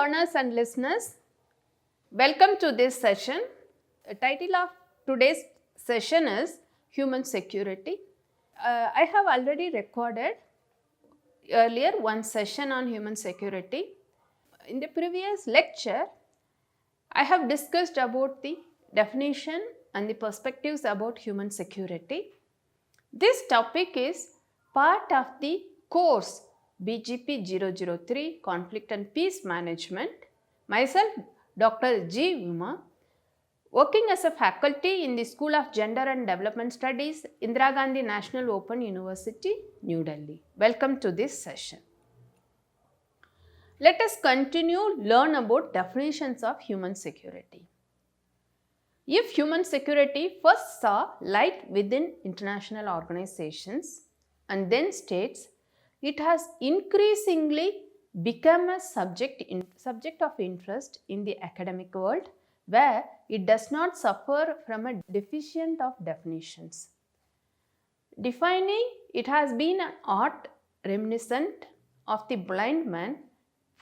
learners and listeners, welcome to this session. The title of today's session is Human Security. I have already recorded earlier one session on human security. In the previous lecture, I have discussed about the definition and the perspectives about human security. This topic is part of the course BGP 003 Conflict and Peace Management. Myself, Dr. G. Uma, working as a faculty in the School of Gender and Development Studies, Indira Gandhi National Open University, New Delhi. Welcome to this session. Let us continue learn about definitions of human security. If human security first saw light within international organizations and then states, it has increasingly become a subject of interest in the academic world, where it does not suffer from a deficient of definitions. Defining it has been an art reminiscent of the blind man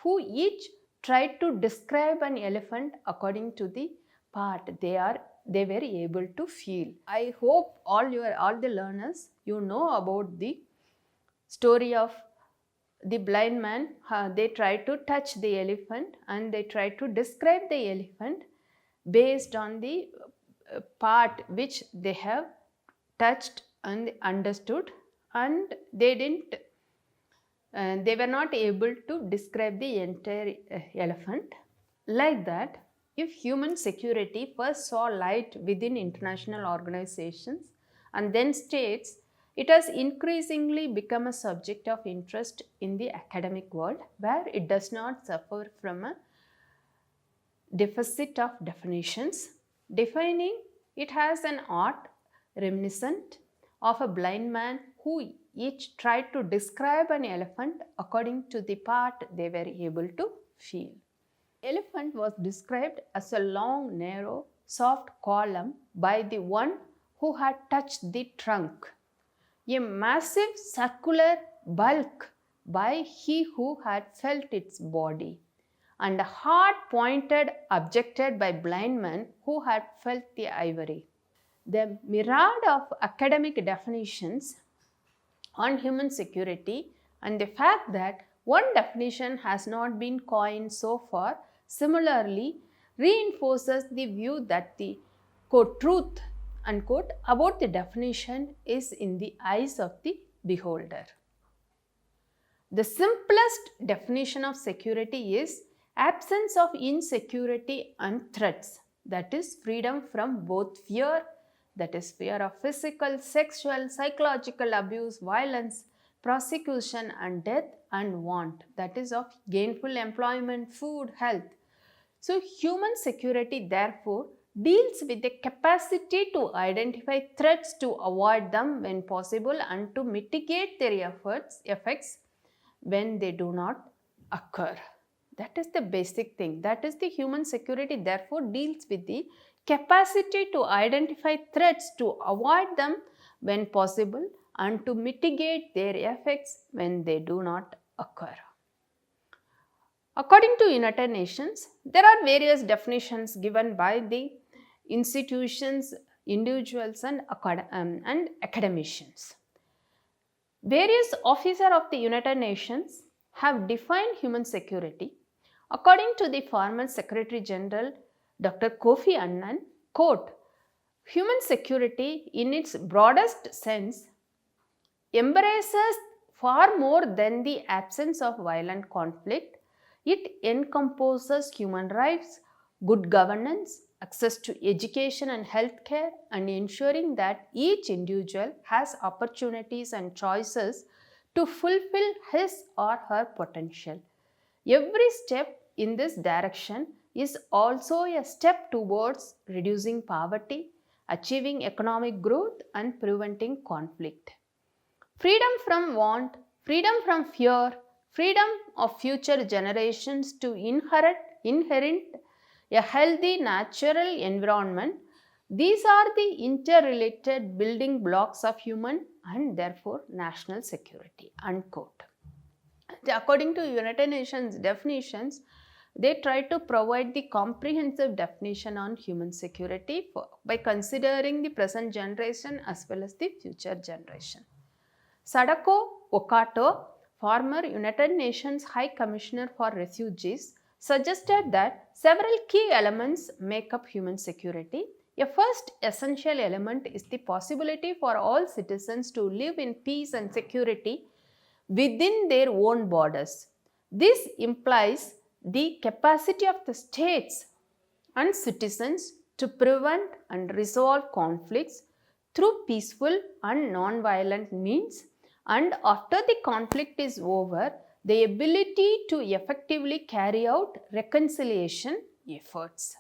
who each tried to describe an elephant according to the part they were able to feel. I hope all the learners know about the story of the blind man. They try to touch the elephant and they try to describe the elephant based on the part which they have touched and understood, and they were not able to describe the entire elephant. Like that, if human security first saw light within international organizations and then states, it has increasingly become a subject of interest in the academic world, where it does not suffer from a deficit of definitions. Defining it has an art reminiscent of a blind man who each tried to describe an elephant according to the part they were able to feel. Elephant was described as a long, narrow, soft column by the one who had touched the trunk, a massive circular bulk by he who had felt its body, and a hard pointed objected by blind man who had felt the ivory. The myriad of academic definitions on human security and the fact that one definition has not been coined so far similarly reinforces the view that the quote, truth unquote, about the definition is in the eyes of the beholder. The simplest definition of security is absence of insecurity and threats, that is freedom from both fear, that is fear of physical, sexual, psychological abuse, violence, prosecution and death, and want, that is of gainful employment, food, health. So human security therefore deals with the capacity to identify threats, to avoid them when possible, and to mitigate their effects when they do not occur. That is the basic thing. That is the human security therefore deals with the capacity to identify threats, to avoid them when possible, and to mitigate their effects when they do not occur. According to United Nations, there are various definitions given by the institutions, individuals and academicians. Various officers of the United Nations have defined human security. According to the former Secretary General Dr. Kofi Annan, quote, human security in its broadest sense embraces far more than the absence of violent conflict. It encompasses human rights, good governance, access to education and healthcare, and ensuring that each individual has opportunities and choices to fulfill his or her potential. Every step in this direction is also a step towards reducing poverty, achieving economic growth, and preventing conflict. Freedom from want, freedom from fear, freedom of future generations to inherit a healthy natural environment, these are the interrelated building blocks of human and therefore national security, unquote. According to United Nations definitions, they try to provide the comprehensive definition on human security by considering the present generation as well as the future generation. Sadako Okato, former United Nations High Commissioner for Refugees, suggested that several key elements make up human security. A first essential element is the possibility for all citizens to live in peace and security within their own borders. This implies the capacity of the states and citizens to prevent and resolve conflicts through peaceful and non-violent means, and after the conflict is over, the ability to effectively carry out reconciliation efforts.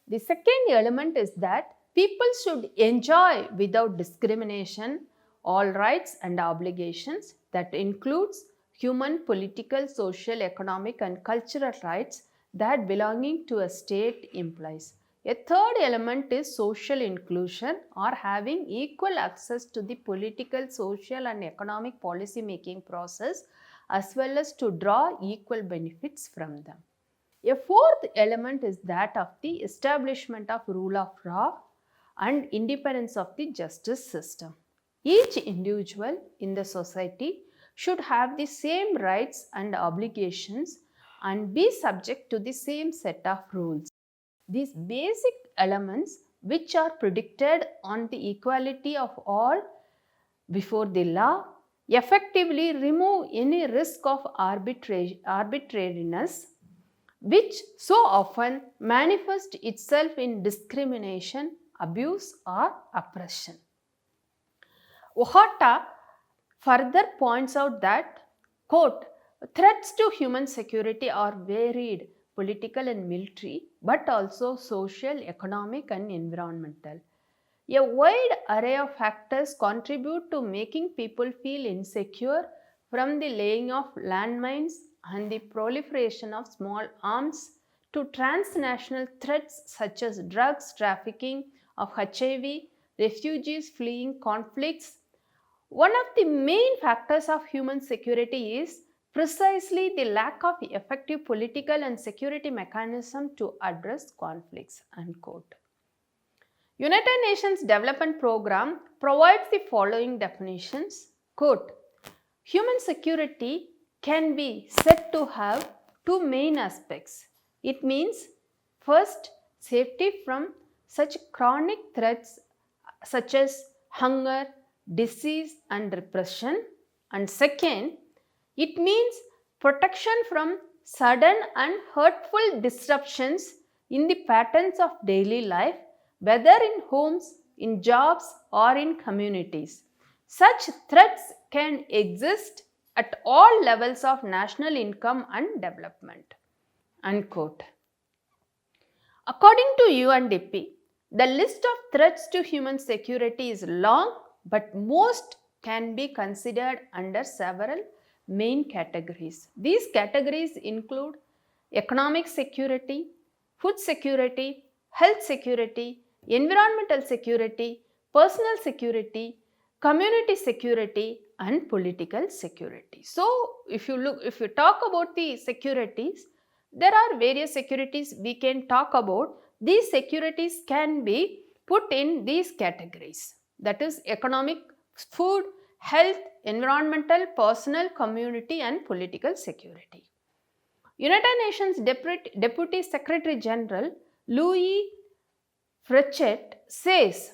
The second element is that people should enjoy without discrimination all rights and obligations that includes human, political, social, economic and cultural rights that belonging to a state implies. A third element is social inclusion or having equal access to the political, social and economic policy making process as well as to draw equal benefits from them. A fourth element is that of the establishment of rule of law and independence of the justice system. Each individual in the society should have the same rights and obligations and be subject to the same set of rules. These basic elements, which are predicted on the equality of all before the law, effectively remove any risk of arbitrariness, which so often manifests itself in discrimination, abuse, or oppression. Ohata further points out that, quote, threats to human security are varied, political and military, but also social, economic and environmental. A wide array of factors contribute to making people feel insecure, from the laying of landmines and the proliferation of small arms to transnational threats such as drugs trafficking, of HIV, refugees fleeing conflicts. One of the main factors of human security is precisely the lack of effective political and security mechanism to address conflicts, unquote. United Nations Development Programme provides the following definitions, quote, human security can be said to have two main aspects. It means, first, safety from such chronic threats such as hunger, disease and repression, and second, it means protection from sudden and hurtful disruptions in the patterns of daily life, whether in homes, in jobs or in communities. Such threats can exist at all levels of national income and development, unquote. According to UNDP, the list of threats to human security is long, but most can be considered under several main categories. These categories include economic security, food security, health security, environmental security, personal security, community security and political security. So, if you talk about the securities, there are various securities we can talk about. These securities can be put in these categories, that is economic, food, health, environmental, personal, community and political security. United Nations Deputy Secretary General Louis Frechette says,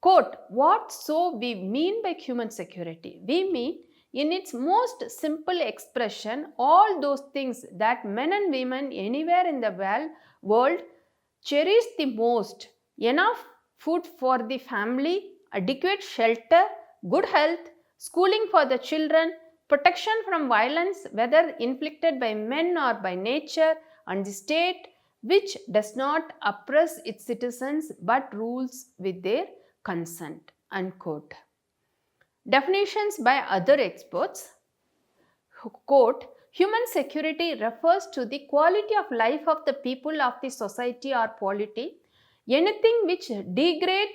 quote, what so we mean by human security? We mean, in its most simple expression, all those things that men and women anywhere in the world cherish the most: enough food for the family, adequate shelter, good health, schooling for the children, protection from violence whether inflicted by men or by nature, and the state which does not oppress its citizens but rules with their consent, unquote. Definitions by other experts, quote, human security refers to the quality of life of the people of the society or polity. Anything which degrades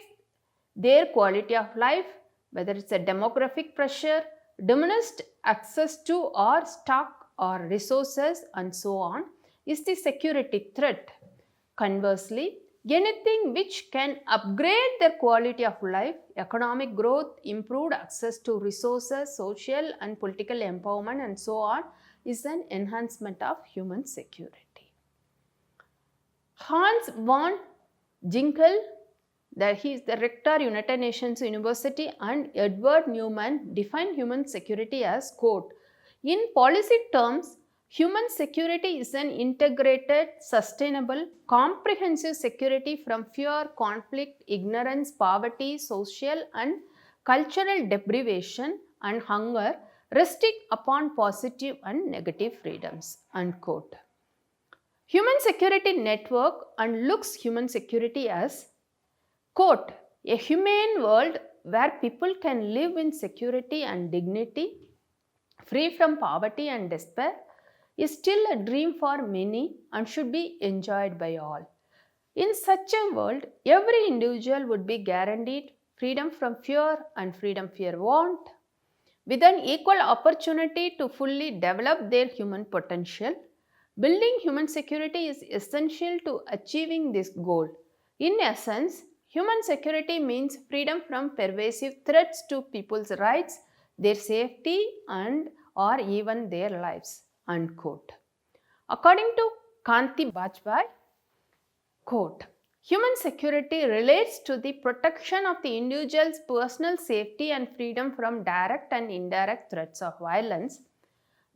their quality of life, whether it's a demographic pressure, diminished access to or stock or resources and so on, is the security threat. Conversely, anything which can upgrade their quality of life, economic growth, improved access to resources, social and political empowerment, and so on, is an enhancement of human security. Hans von Ginkel, he is the rector, United Nations University, and Edward Newman define human security as, quote, in policy terms, human security is an integrated, sustainable, comprehensive security from fear, conflict, ignorance, poverty, social and cultural deprivation and hunger, resting upon positive and negative freedoms, unquote. Human Security Network and looks human security as, quote, a humane world where people can live in security and dignity, free from poverty and despair, is still a dream for many and should be enjoyed by all. In such a world, every individual would be guaranteed freedom from fear and freedom from want, with an equal opportunity to fully develop their human potential. Building human security is essential to achieving this goal. In essence, human security means freedom from pervasive threats to people's rights, their safety, and or even their lives, unquote. According to Kanti Bajpai, quote, human security relates to the protection of the individual's personal safety and freedom from direct and indirect threats of violence,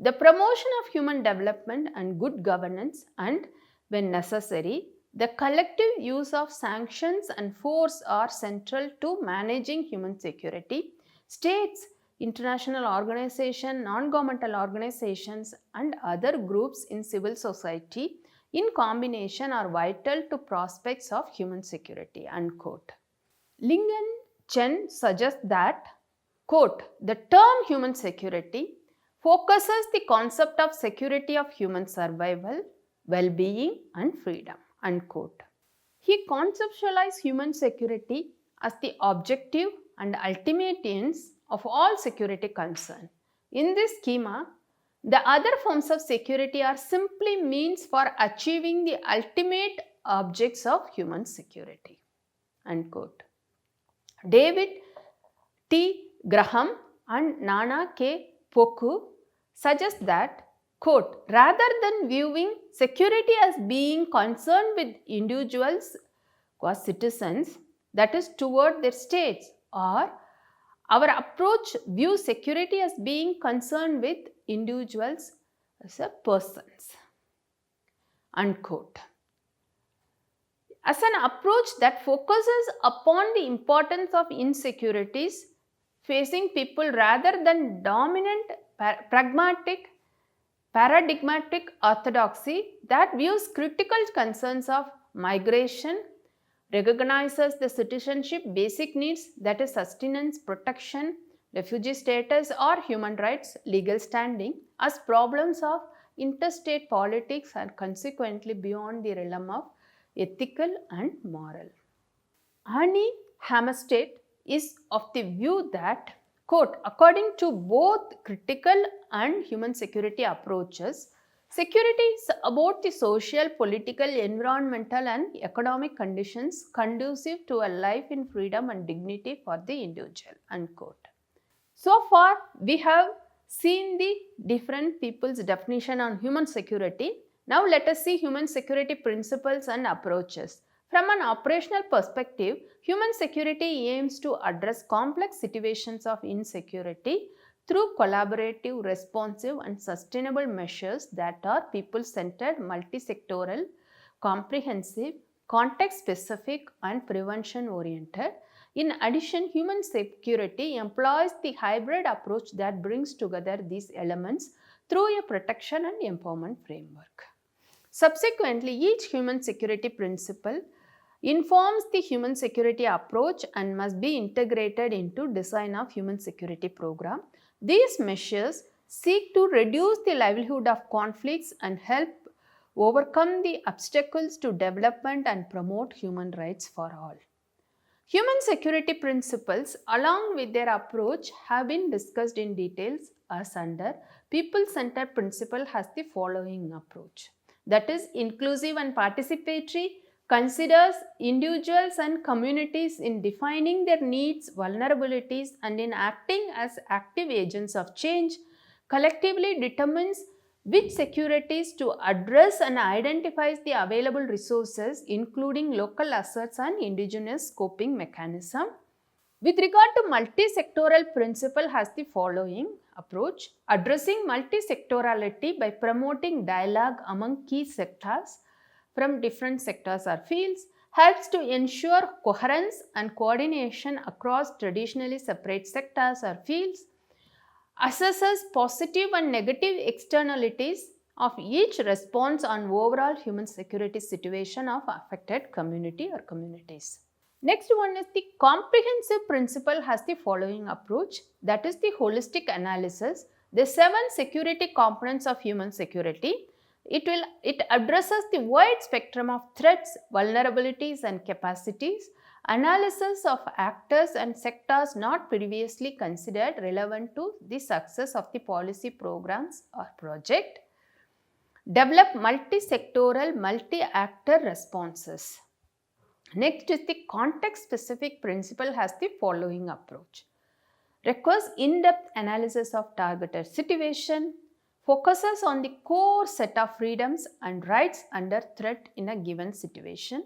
the promotion of human development and good governance, and, when necessary, the collective use of sanctions and force are central to managing human security. States, international organizations, non-governmental organizations, and other groups in civil society in combination are vital to prospects of human security, unquote. Lingen Chen suggests that, quote, the term human security focuses the concept of security of human survival, well-being, and freedom, unquote. He conceptualized human security as the objective and ultimate ends of all security concern. In this schema, the other forms of security are simply means for achieving the ultimate objects of human security, unquote. David T. Graham and Nana K. Poku suggest that, quote, rather than viewing security as being concerned with individuals as citizens, that is toward their states, or our approach views security as being concerned with individuals as a persons, unquote. As an approach that focuses upon the importance of insecurities facing people rather than dominant pragmatic paradigmatic orthodoxy that views critical concerns of migration, recognizes the citizenship basic needs, that is sustenance, protection, refugee status, or human rights, legal standing, as problems of interstate politics and consequently beyond the realm of ethical and moral. Arnie Hammerstedt is of the view that, quote, according to both critical and human security approaches, security is about the social, political, environmental, and economic conditions conducive to a life in freedom and dignity for the individual, unquote. So far, we have seen the different people's definition on human security. Now let us see human security principles and approaches. From an operational perspective, human security aims to address complex situations of insecurity through collaborative, responsive, and sustainable measures that are people-centered, multi-sectoral, comprehensive, context-specific, and prevention-oriented. In addition, human security employs the hybrid approach that brings together these elements through a protection and empowerment framework. Subsequently, each human security principle informs the human security approach and must be integrated into design of human security program. These measures seek to reduce the livelihood of conflicts and help overcome the obstacles to development and promote human rights for all. Human security principles along with their approach have been discussed in details as under people-centered principle has the following approach. that is inclusive and participatory, considers individuals and communities in defining their needs, vulnerabilities, and in acting as active agents of change, collectively determines which securities to address and identifies the available resources, including local assets and indigenous coping mechanism. With regard to multi-sectoral principle has the following approach: addressing multi-sectorality by promoting dialogue among key sectors from different sectors or fields helps to ensure coherence and coordination across traditionally separate sectors or fields, assesses positive and negative externalities of each response on overall human security situation of affected community or communities. Next one is the comprehensive principle has the following approach, that is the holistic analysis. The 7 security components of human security. It addresses the wide spectrum of threats, vulnerabilities and capacities, analysis of actors and sectors not previously considered relevant to the success of the policy programs or project, develop multi-sectoral, multi-actor responses. Next is the context-specific principle has the following approach. Requires in-depth analysis of targeted situation, focuses on the core set of freedoms and rights under threat in a given situation,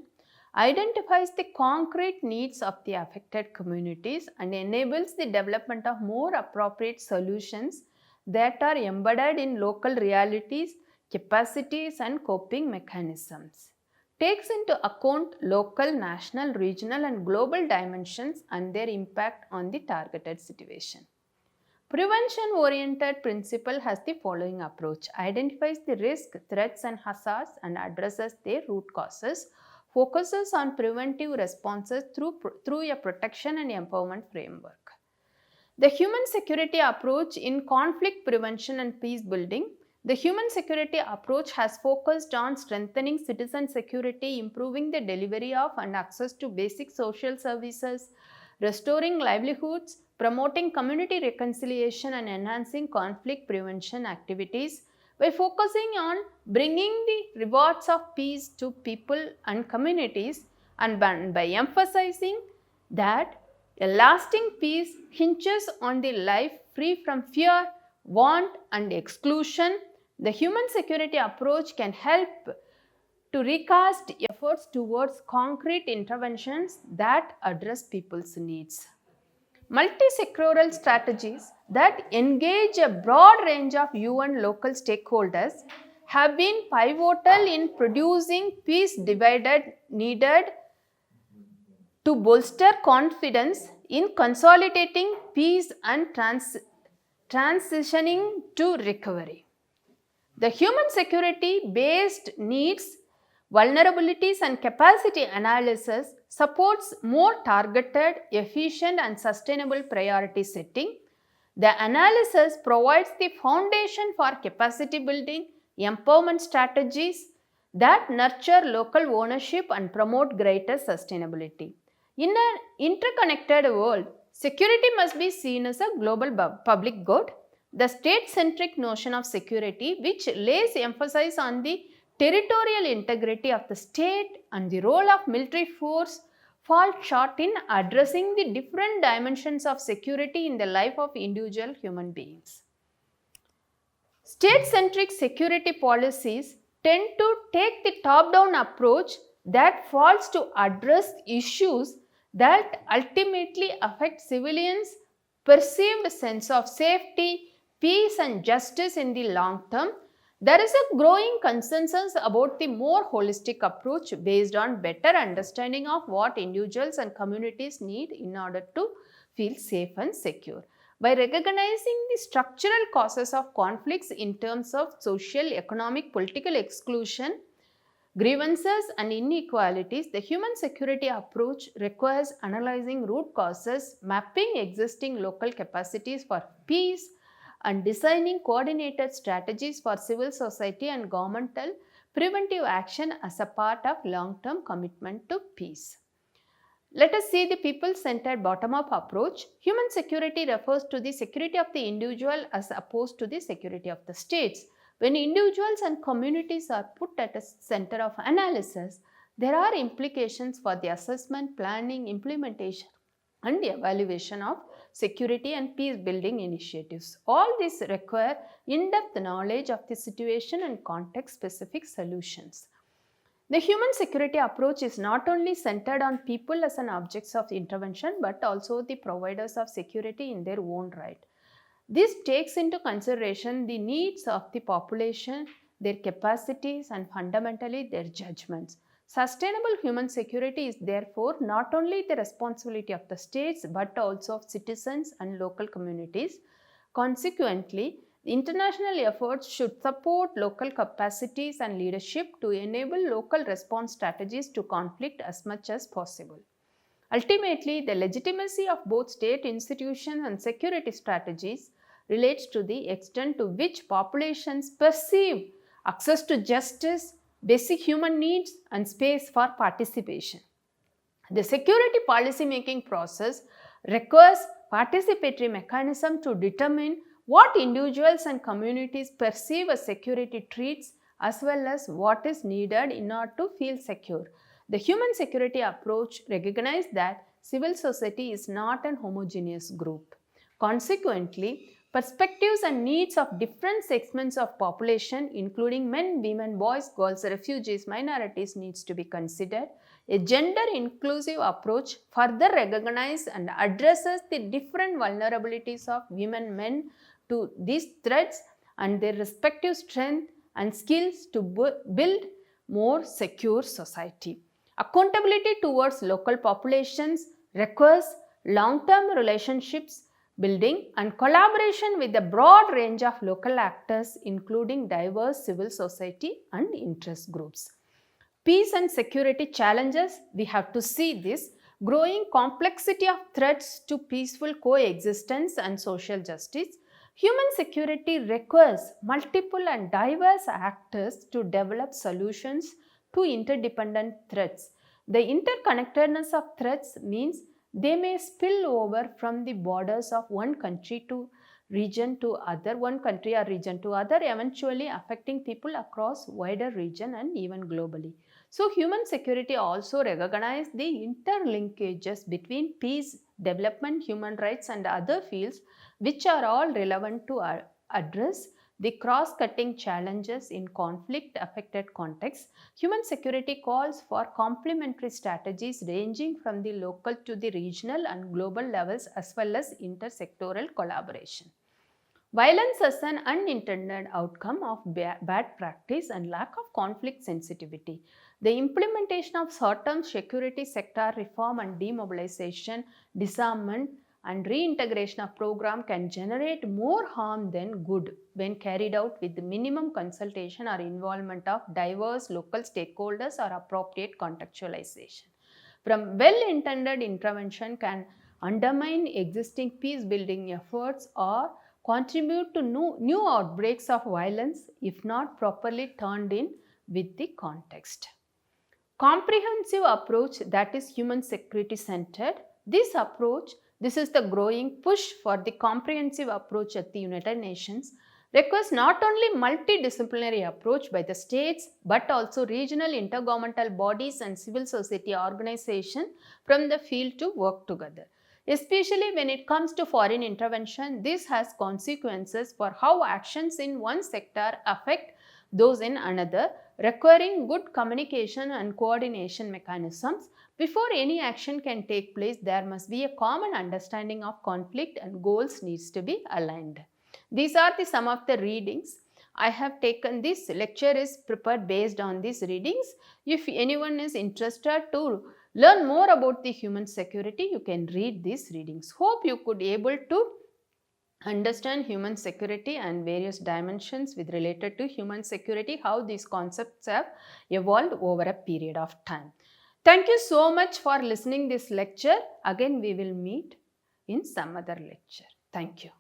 identifies the concrete needs of the affected communities and enables the development of more appropriate solutions that are embedded in local realities, capacities and coping mechanisms. Takes into account local, national, regional and global dimensions and their impact on the targeted situation. Prevention-oriented principle has the following approach. Identifies the risk, threats and hazards and addresses their root causes. Focuses on preventive responses through a protection and empowerment framework. The human security approach in conflict prevention and peace building. The human security approach has focused on strengthening citizen security, improving the delivery of and access to basic social services, restoring livelihoods, promoting community reconciliation and enhancing conflict prevention activities by focusing on bringing the rewards of peace to people and communities, and by emphasizing that a lasting peace hinges on the life free from fear, want and exclusion. The human security approach can help to recast efforts towards concrete interventions that address people's needs. Multi-sectoral strategies that engage a broad range of UN local stakeholders have been pivotal in producing peace divided needed to bolster confidence in consolidating peace and transitioning to recovery. The human security based needs, vulnerabilities and capacity analysis supports more targeted, efficient and sustainable priority setting. The analysis provides the foundation for capacity building, empowerment strategies that nurture local ownership and promote greater sustainability. In an interconnected world, security must be seen as a global public good. The state-centric notion of security, which lays emphasis on the territorial integrity of the state and the role of military force, falls short in addressing the different dimensions of security in the life of individual human beings. State-centric security policies tend to take the top-down approach that falls to address issues that ultimately affect civilians' perceived sense of safety, peace and justice in the long term. There is a growing consensus about the more holistic approach based on better understanding of what individuals and communities need in order to feel safe and secure. By recognizing the structural causes of conflicts in terms of social, economic, political exclusion, grievances and inequalities, the human security approach requires analyzing root causes, mapping existing local capacities for peace, and designing coordinated strategies for civil society and governmental preventive action as a part of long-term commitment to peace. Let us see the people-centered bottom-up approach. Human security refers to the security of the individual as opposed to the security of the states. When individuals and communities are put at the center of analysis, there are implications for the assessment, planning, implementation, and evaluation of security and peace building initiatives. All these require in-depth knowledge of the situation and context-specific solutions. The human security approach is not only centered on people as an objects of intervention but also the providers of security in their own right. This takes into consideration the needs of the population, their capacities, and fundamentally their judgments. Sustainable human security is therefore not only the responsibility of the states but also of citizens and local communities. Consequently, international efforts should support local capacities and leadership to enable local response strategies to conflict as much as possible. Ultimately, the legitimacy of both state institutions and security strategies relates to the extent to which populations perceive access to justice, basic human needs, and space for participation. The security policy making process requires participatory mechanism to determine what individuals and communities perceive as security threats as well as what is needed in order to feel secure. The human security approach recognizes that civil society is not an homogeneous group. Consequently, perspectives and needs of different segments of population including men, women, boys, girls, refugees, minorities needs to be considered. A gender inclusive approach further recognizes and addresses the different vulnerabilities of women, men to these threats and their respective strength and skills to build more secure society. Accountability towards local populations requires long-term relationships building and collaboration with a broad range of local actors including diverse civil society and interest groups. Peace and security challenges, we have to see this growing complexity of threats to peaceful coexistence and social justice. Human security requires multiple and diverse actors to develop solutions to interdependent threats. The interconnectedness of threats means they may spill over from the borders of one country to region to other, one country or region to other, eventually affecting people across wider region and even globally. So human security also recognizes the interlinkages between peace, development, human rights and other fields which are all relevant to address the cross-cutting challenges in conflict-affected contexts. Human security calls for complementary strategies ranging from the local to the regional and global levels as well as intersectoral collaboration. Violence as an unintended outcome of bad practice and lack of conflict sensitivity. The implementation of certain security sector reform and demobilization, disarmament, and reintegration of program can generate more harm than good when carried out with minimum consultation or involvement of diverse local stakeholders or appropriate contextualization. From well-intended intervention can undermine existing peace-building efforts or contribute to new outbreaks of violence if not properly turned in with the context. Comprehensive approach, that is human security centered. This is the growing push for the comprehensive approach at the United Nations, requires not only multidisciplinary approach by the states but also regional intergovernmental bodies and civil society organizations from the field to work together. Especially when it comes to foreign intervention, this has consequences for how actions in one sector affect those in another, requiring good communication and coordination mechanisms. Before any action can take place, there must be a common understanding of conflict and goals needs to be aligned. These are some of the readings I have taken. This lecture is prepared based on these readings. If anyone is interested to learn more about the human security, you can read these readings. Hope you could able to understand human security and various dimensions with related to human security, how these concepts have evolved over a period of time. Thank you so much for listening this lecture. Again we will meet in some other lecture. Thank you.